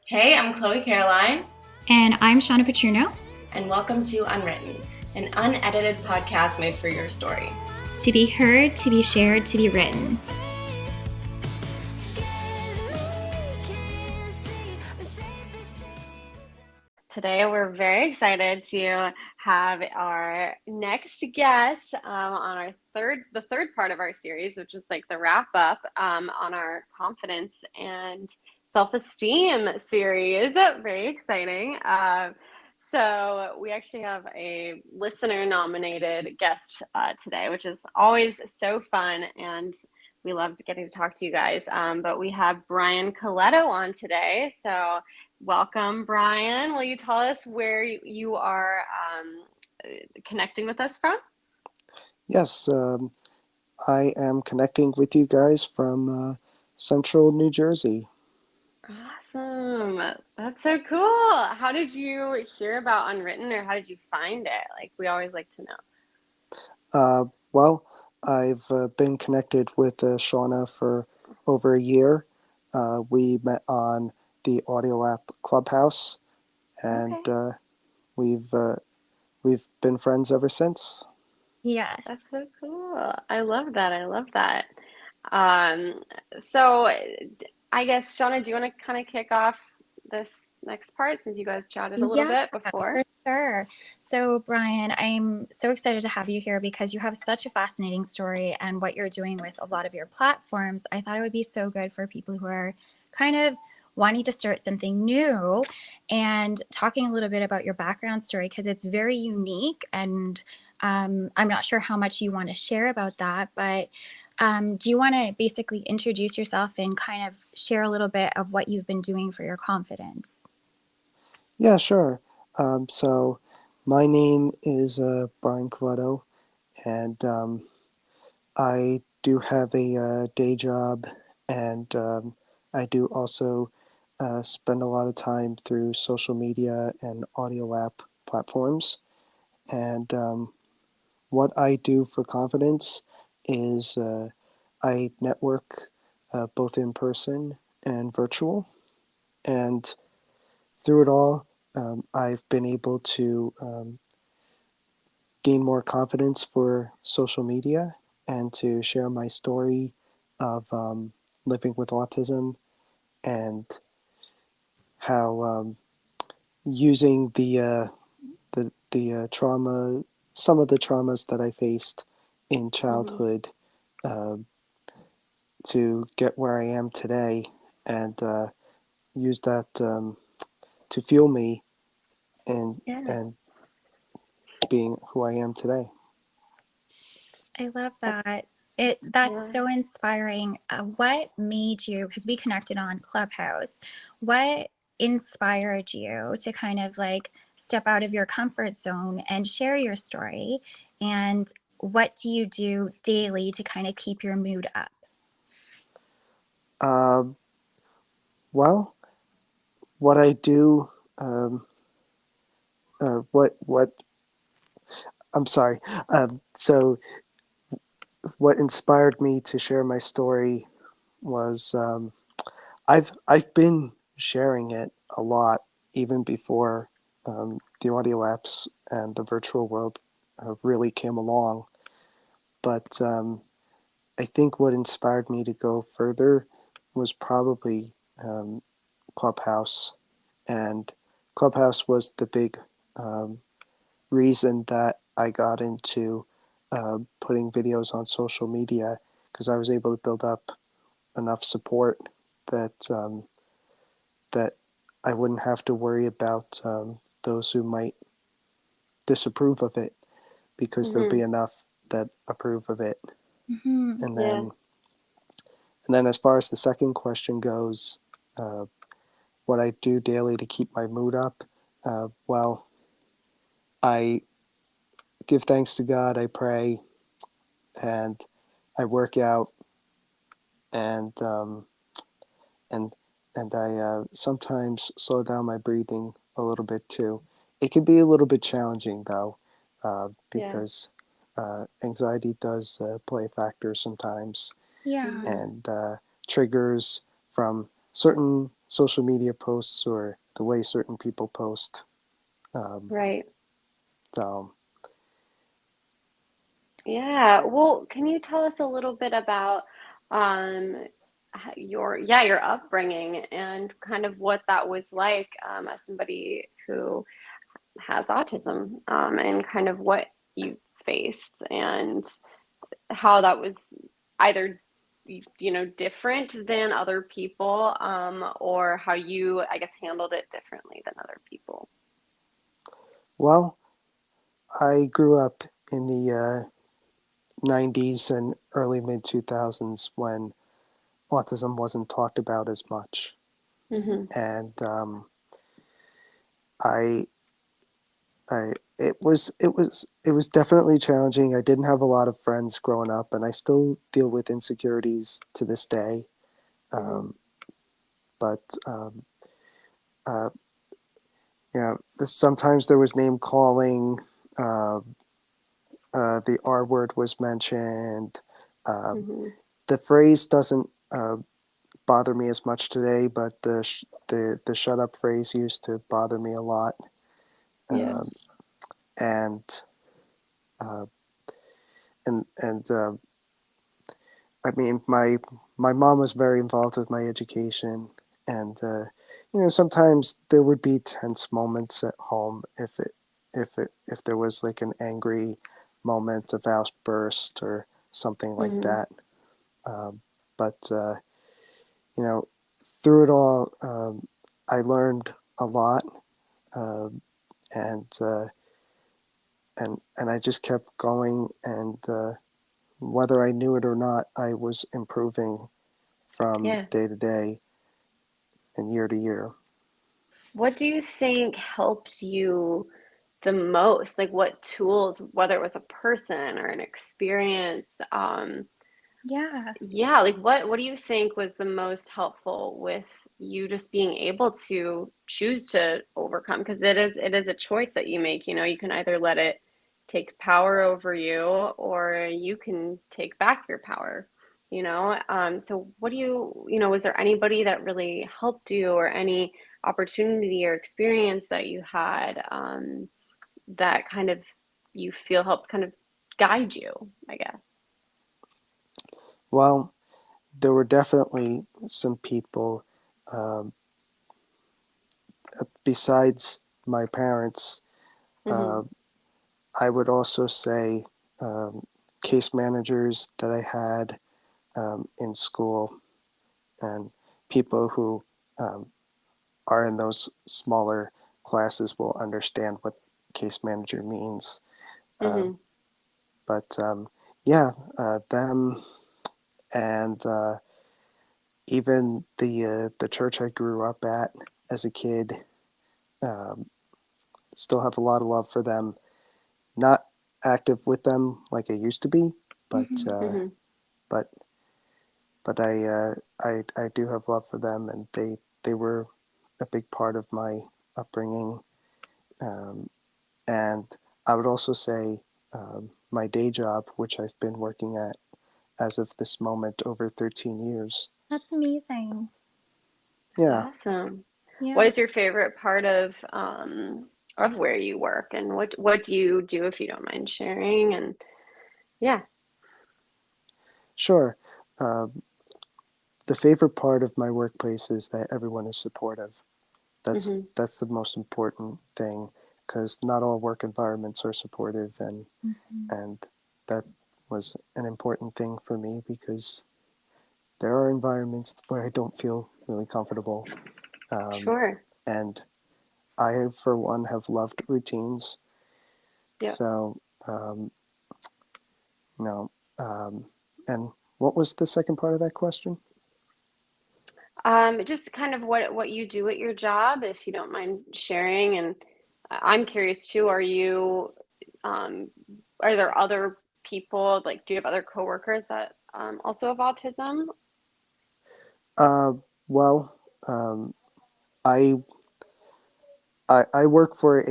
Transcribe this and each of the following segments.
Hey, I'm Chloé Caroline, And I'm Shawna Patruno. and welcome to Unwritten, an unedited podcast made for your story. To be heard, to be shared, to be written. Today, we're very excited to have our next guest on the third part of our series, which is like the wrap up on our confidence and self-esteem series. Very exciting. So we actually have a listener nominated guest today, which is always so fun, and we loved getting to talk to you guys. But we have Brian Colletto on today. So welcome, Brian. Will you tell us where you are connecting with us from? Yes, I am connecting with you guys from central New Jersey. Awesome. That's so cool. How did you hear about Unwritten, or how did you find it? Like, we always like to know. Well, I've been connected with Shawna for over a year. We met on the audio app Clubhouse, and Okay. we've uh, we've been friends ever since. Yes. That's so cool. I love that. I love that. Um, so I guess, Shauna, do you want to kind of kick off this next part since you guys chatted a little Yeah, bit for before? sure. So, Brian, I'm so excited to have you here because you have such a fascinating story and what you're doing with a lot of your platforms. I thought it would be so good for people who are kind of wanting to start something new and talking a little bit about your background story because it's very unique. And I'm not sure how much you want to share about that, but do you want to basically introduce yourself and kind of share a little bit of what you've been doing for your confidence? Yeah, sure. So my name is Brian Colletto, and I do have a day job, and I do also spend a lot of time through social media and audio app platforms. And what I do for confidence is I network both in person and virtual. And through it all, I've been able to gain more confidence for social media and to share my story of living with autism and how using the trauma, some of the traumas that I faced in Mm-hmm. childhood, uh, to get where I am today, and use that to fuel me and Yeah. and being who I am today. I love That's that. That's yeah. so inspiring. What made you, because we connected on Clubhouse, what inspired you to kind of like step out of your comfort zone and share your story? And what do you do daily to kind of keep your mood up? Um, well, what I do, um, what I'm sorry. So what inspired me to share my story was I've been sharing it a lot even before the audio apps and the virtual world really came along. But I think what inspired me to go further was probably Clubhouse, and Clubhouse was the big um, reason that I got into putting videos on social media because I was able to build up enough support that that I wouldn't have to worry about those who might disapprove of it because there'll be Mm-hmm. enough that approve of it. Hmm. And Yeah. then as far as the second question goes, uh, what I do daily to keep my mood up, well, I give thanks to God, I pray, and I work out, and and I sometimes slow down my breathing a little bit too. It can be a little bit challenging though, Yeah. because anxiety does play a factor sometimes, Yeah. Mm-hmm. and triggers from certain social media posts or the way certain people post. Um, Right. so, Yeah. Well, can you tell us a little bit about um, your upbringing and kind of what that was like as somebody who has autism and kind of what you faced and how that was either different than other people or how you, I guess, handled it differently than other people. well, I grew up in the 90s and early mid 2000s when autism wasn't talked about as much. Hmm. And I it was definitely challenging. I didn't have a lot of friends growing up, and I still deal with insecurities to this day. Hmm. Um, but uh, sometimes there was name calling. Uh, the R word was mentioned. Uh, Hmm. the phrase doesn't bother me as much today, but the shut up phrase used to bother me a lot. Yeah. Um, and uh, and I mean, my mom was very involved with my education, and sometimes there would be tense moments at home if there was like an angry moment of outburst or something like Hmm. that. But you know, through it all, I learned a lot, um, and and I just kept going, and whether I knew it or not, I was improving from Yeah. day to day and year to year. What do you think helped you the most? Like what tools, whether it was a person or an experience, Yeah. yeah, like what do you think was the most helpful with you just being able to choose to overcome? Because it is a choice that you make, you can either let it take power over you or you can take back your power. So what was there anybody that really helped you or any opportunity or experience that you had that kind of you feel helped kind of guide you, I guess? Well, there were definitely some people um, besides my parents. Mm-hmm. Uh, I would also say um, case managers that I had in school and people who um, are in those smaller classes will understand what case manager means. Uh, Mm-hmm. but yeah, them and even the church I grew up at as a kid, um, still have a lot of love for them. Not active with them like I used to be, but Hmm. uh, Mm-hmm. but but I do have love for them, and they were a big part of my upbringing. Um, and I would also say my day job, which I've been working at as of this moment over 13 years. That's amazing. Yeah, Awesome. What Yeah. is your favorite part of where you work and what do you do if you don't mind sharing? And yeah. sure. Um, the favorite part of my workplace is that everyone is supportive. Hmm. That's the most important thing because not all work environments are supportive, Hmm. and that was an important thing for me because there are environments where I don't feel really comfortable. Um, Sure. and I, for one, have loved routines. Yep. So, um, you know, um, and what was the second part of that question? Just kind of what you do at your job, if you don't mind sharing. And I'm curious too, um, are there other people, like, do you have other coworkers that also have autism? Uh, well, um, I, I work for a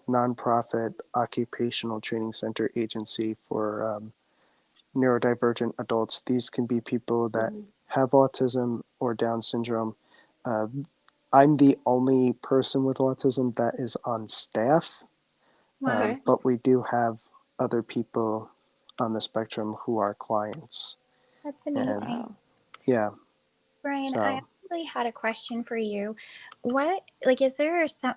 nonprofit occupational training center agency for neurodivergent adults. These can be people that Hmm. have autism or Down syndrome. uh, I'm the only person with autism that is on staff, Wow, Okay. but we do have other people on the spectrum who are clients. that's And amazing. Oh. yeah, Brian, I so actually had a question for you. What, like, is there some,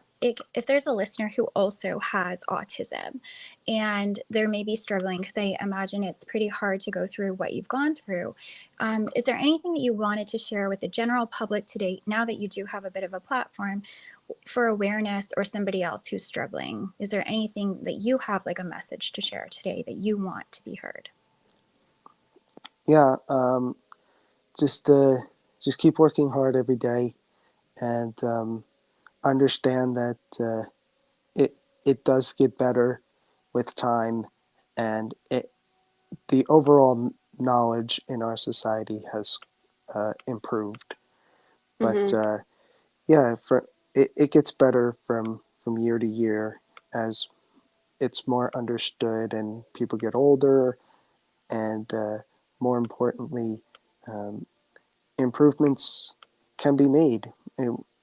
if there's a listener who also has autism and they're maybe struggling, because I imagine it's pretty hard to go through what you've gone through, is there anything that you wanted to share with the general public today, now that you do have a bit of a platform for awareness, or somebody else who's struggling? Is there anything that you have, like a message to share today that you want to be heard? yeah, just just keep working hard every day, and understand that it it does get better with time, and the overall knowledge in our society has improved. But Mm-hmm. yeah, it gets better from year to year as it's more understood and people get older, and more importantly, um, improvements can be made.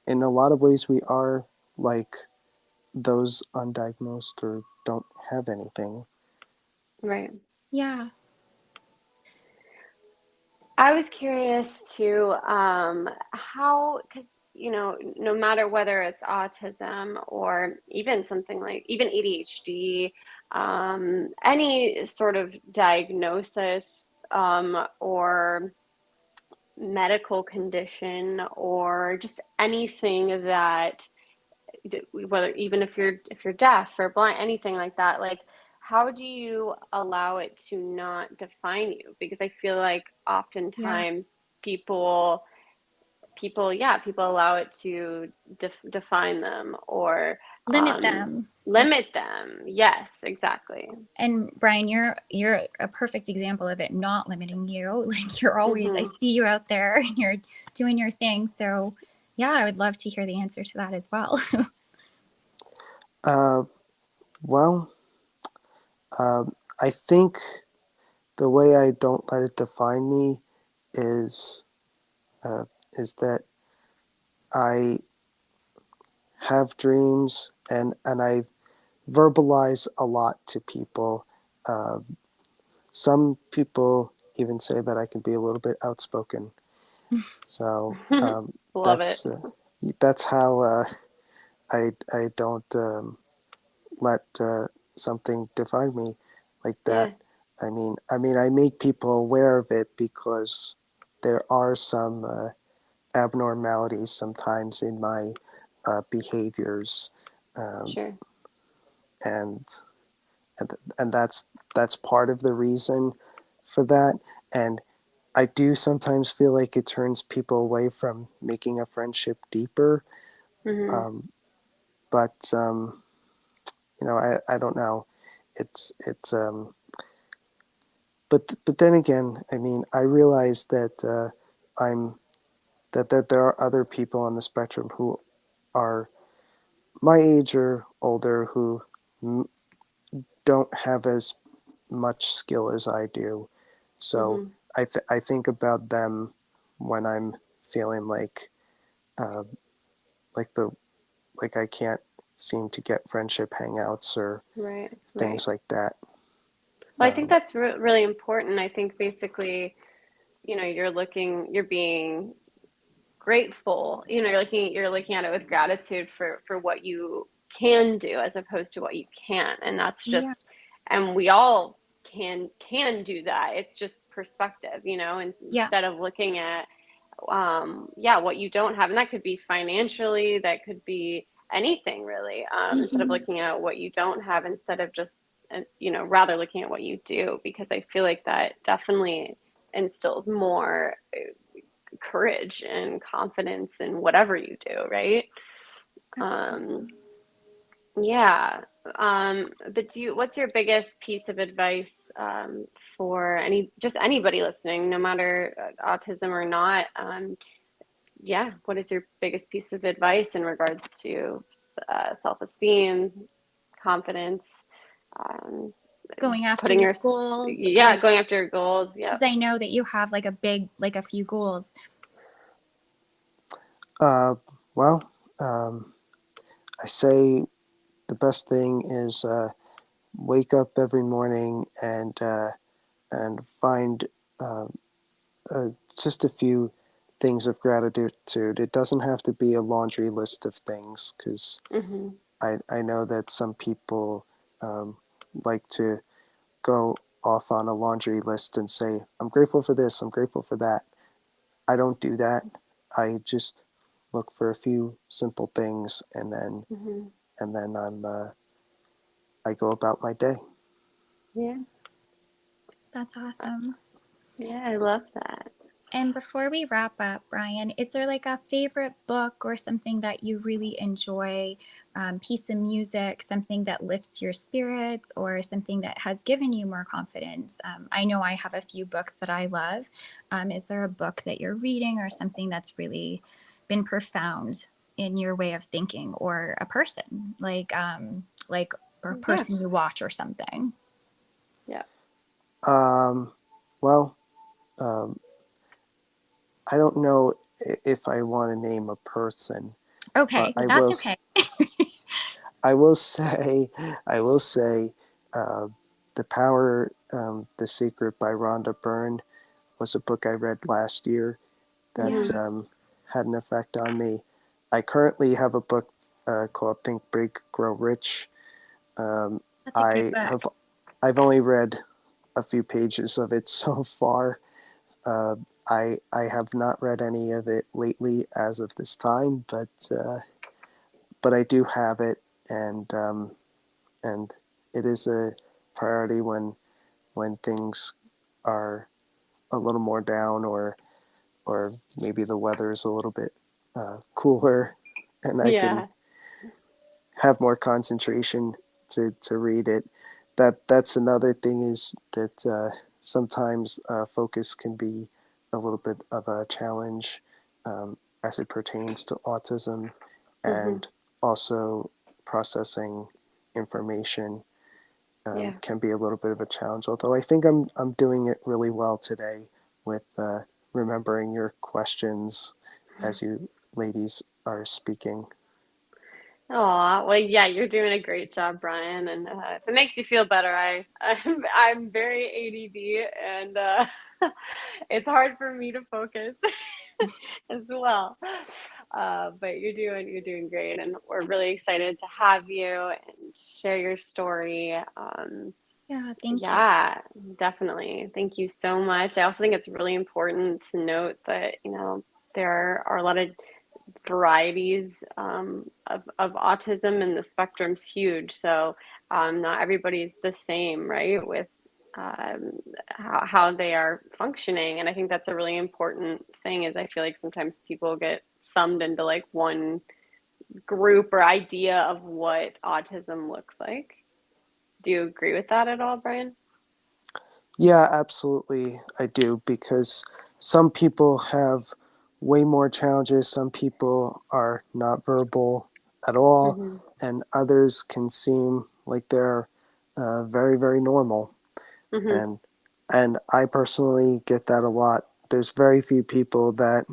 In a lot of ways, we are like those undiagnosed or don't have anything. Right. Yeah. I was curious to how, because no matter whether it's autism or even something like even ADHD, any sort of diagnosis or medical condition or just anything that whether even if you're deaf or blind, anything like that, like how do you allow it to not define you? Because I feel like Yeah. oftentimes people allow it to define them or Limit um, them. Yeah. limit them. Yes, exactly. And Brian, you're a perfect example of it not limiting you. Like, you're always, I Hmm. see you out there and you're doing your thing. So yeah, I would love to hear the answer to that as well. Uh, well, I think the way I don't let it define me is uh, is that I have dreams, and I verbalize a lot to people. Uh, some people even say that I can be a little bit outspoken. So Love it. that's how I don't let something define me like that. Yeah, I make people aware of it because there are some abnormalities sometimes in my behaviors, um, sure. and and that's part of the reason for that. And I do sometimes feel like it turns people away from making a friendship deeper. Hmm. Um, but I don't know. It's but then again, I realize that I'm that there are other people on the spectrum who are my age or older who don't have as much skill as I do. So Hmm. I think about them when I'm feeling uh, like the like I can't seem to get friendship hangouts or Right, right. things like that. Well, I think Um, that's really important. I think basically, you're being grateful. You're looking at it with gratitude for what you can do as opposed to what you can't. And that's Yeah. just, and we all can do that. It's just perspective, and Yeah. instead of looking at yeah, what you don't have, and that could be financially, that could be anything really. Instead of Mhm. looking at what you don't have, instead of just rather looking at what you do, because I feel like that definitely instills more courage and confidence in whatever you do, right? Um, Absolutely. yeah. But what's your biggest piece of advice for just anybody listening, no matter autism or not? Yeah, what is your biggest piece of advice in regards to self-esteem, confidence, um, Going after putting your your, goals, yeah, like, going after your goals? because Yep. I know that you have like a few goals. Uh, well, um, I say the best thing is wake up every morning and find uh, uh, just a few things of gratitude. It doesn't have to be a laundry list of things because Mm-hmm. I know that some people um, like to go off on a laundry list and say, I'm grateful for this, I'm grateful for that. I don't do that. I just look for a few simple things Mm-hmm. and then I go about my day. Yeah. That's awesome. Yeah, I love that. And before we wrap up, Brian, is there like a favorite book or something that you really enjoy, piece of music, something that lifts your spirits, or something that has given you more confidence? I know I have a few books that I love. Is there a book that you're reading or something that's really been profound in your way of thinking, or a person like a Yeah. person you watch or something? Yeah. Um, well, um, I don't know if I want to name a person, but Okay, that's okay. I will say I will say uh, The Power, The Secret by Rhonda Byrne was a book I read last year that Mm-hmm. Yeah, had an effect on me. I currently have a book called Think Big, Grow Rich. Um, that's a good I have book. I've only read a few pages of it so far. Uh, I have not read any of it lately as of this time, but I do have it, and it is a priority when things are a little more down or maybe the weather is a little bit cooler and I can Yeah. have more concentration to read it. That's another thing is that sometimes focus can be a little bit of a challenge as it pertains to autism Mm-hmm. and also processing information Yeah. can be a little bit of a challenge. Although I think I'm doing it really well today with remembering your questions as you ladies are speaking. Oh, well, yeah, you're doing a great job, Brian. And if it makes you feel better, I'm very ADD, and it's hard for me to focus as well. But you're doing great, and we're really excited to have you and share your story. Yeah, thank you. Yeah, definitely. Thank you so much. I also think it's really important to note that, there are a lot of varieties of autism, and the spectrum's huge. So not everybody's the same, right, with um, how they are functioning. And I think that's a really important thing is I feel like sometimes people get summed into like one group or idea of what autism looks like. Do you agree with that at all, Brian? Yeah, absolutely, I do because some people have way more challenges. Some people are not verbal at all, Mm-hmm. and others can seem like they're very, very normal. Mm-hmm. And and I personally get that a lot. There's very few people that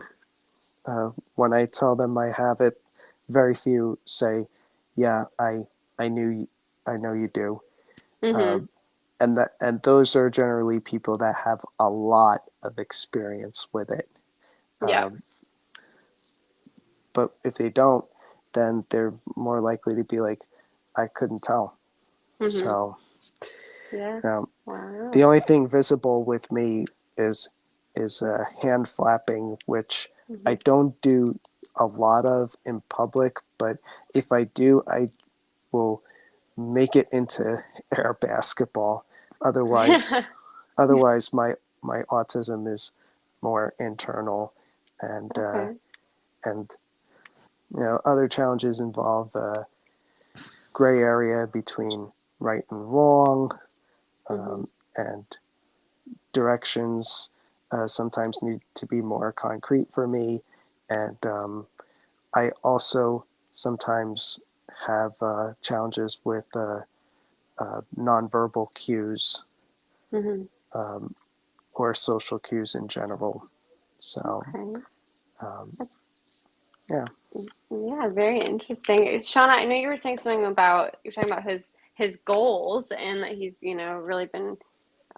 when I tell them I have it, very few say, "Yeah, I knew I know you do." Uh, Mm-hmm. and those are generally people that have a lot of experience with it. Yeah. Um, but if they don't, then they're more likely to be like, "I couldn't tell." Mm-hmm. So Yeah. um, the Wow. only thing visible with me is hand flapping, which I Mm-hmm. don't do a lot of in public, but if I do, I will make it into air basketball. Otherwise, otherwise my autism is more internal, and Okay. and other challenges involve gray area between right and wrong, Mm-hmm. and directions sometimes need to be more concrete for me, and I also sometimes have challenges with nonverbal cues Mm-hmm. um, or social cues in general. So Okay. um, That's Yeah. Yeah, very interesting. Shawna, I know you were saying something about you're talking about his goals and that he's, really been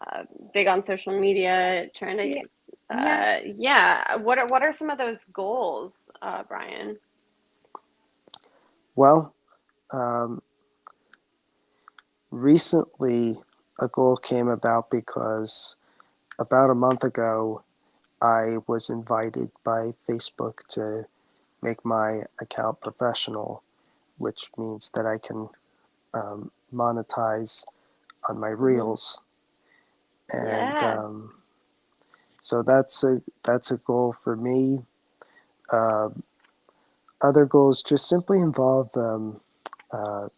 uh, big on social media, trying Yeah. to Yeah. yeah. What are some of those goals, Brian? Well, um, recently a goal came about because about a month ago I was invited by Facebook to make my account professional, which means that I can monetize on my Hmm. reels, and Yeah. so that's a goal for me. Uh, Other goals just simply involve uh,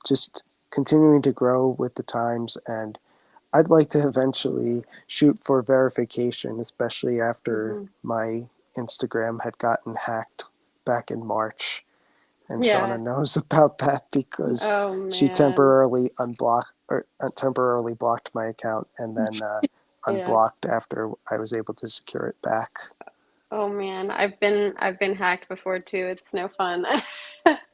just continuing to grow with the times, and I'd like to eventually shoot for verification, especially after Hmm. my Instagram had gotten hacked back in March. And Yeah. Shawna knows about that because Oh she man. temporarily blocked my account and then Yeah. unblocked after I was able to secure it back. Oh man. I've been hacked before too. It's no fun.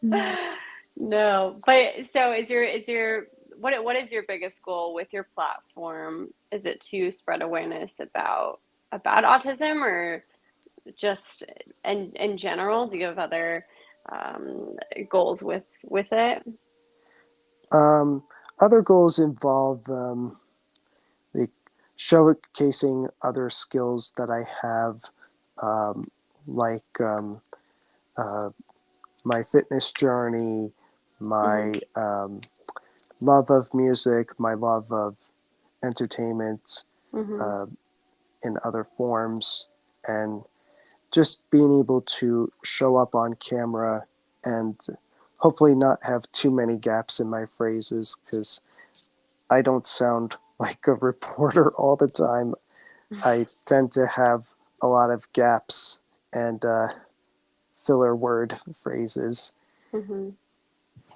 Yeah. No. But so is your what is your biggest goal with your platform? Is it to spread awareness about autism or just in general? Do you have other goals with it? Um, Other goals involve the showcasing other skills that I have, um, like uh, my fitness journey, Hmm. my love of music, my love of entertainment Hmm. uh, in other forms, and just being able to show up on camera and hopefully not have too many gaps in my phrases because I don't sound like a reporter all the time. I tend to have a lot of gaps and filler word phrases, Hmm.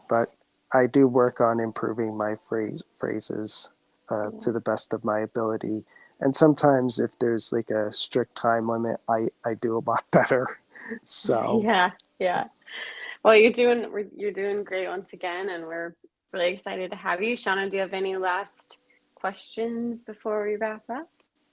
but I do work on improving my phrases to Yeah. the best of my ability. And sometimes, if there's like a strict time limit, I do a lot better. So, Yeah. Yeah. Well, you're doing great once again, and we're really excited to have you. Shauna, do you have any last questions before we wrap up? Or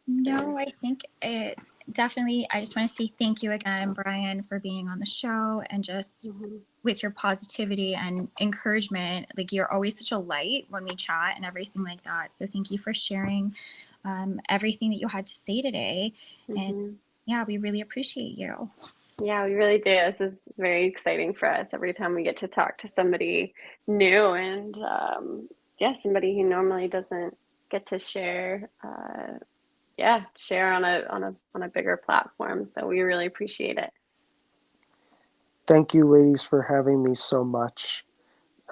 No, I think it definitely, I just want to say thank you again, Brian, for being on the show and just mhm. with your positivity and encouragement. Like, you're always such a light when we chat and everything like that. So thank you for sharing everything that you had to say today. And Mhm. yeah, we really appreciate you. Yeah, we really do. This is very exciting for us every time we get to talk to somebody new and yeah, somebody who normally doesn't get to share. Yeah, share on a bigger platform. So we really appreciate it. thank you, ladies, for having me so much.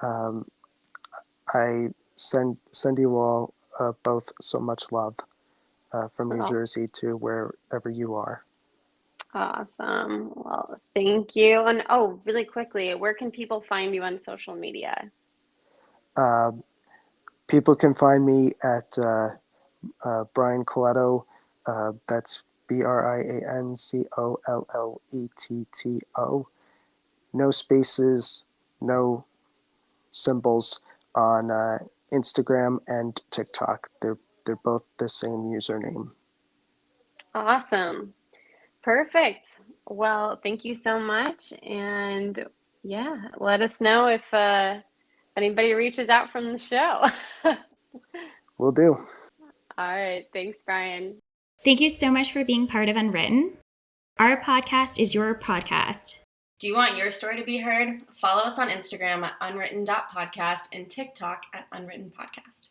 Um, I send you all both so much love from New Well, Jersey to wherever you are. awesome. Well, thank you. And oh, really quickly, where can people find you on social media? Uh, People can find me at Brian Colletto. That's BrianColletto. No spaces, no symbols on Instagram and TikTok. They're both the same username. Awesome. Perfect. Well, thank you so much. And yeah, let us know if anybody reaches out from the show. All Will do. right. Thanks, Brian. Thank you so much for being part of Unwritten. Our podcast is your podcast. Do you want your story to be heard? Follow us on Instagram at unwritten.podcast and TikTok at unwritten podcast.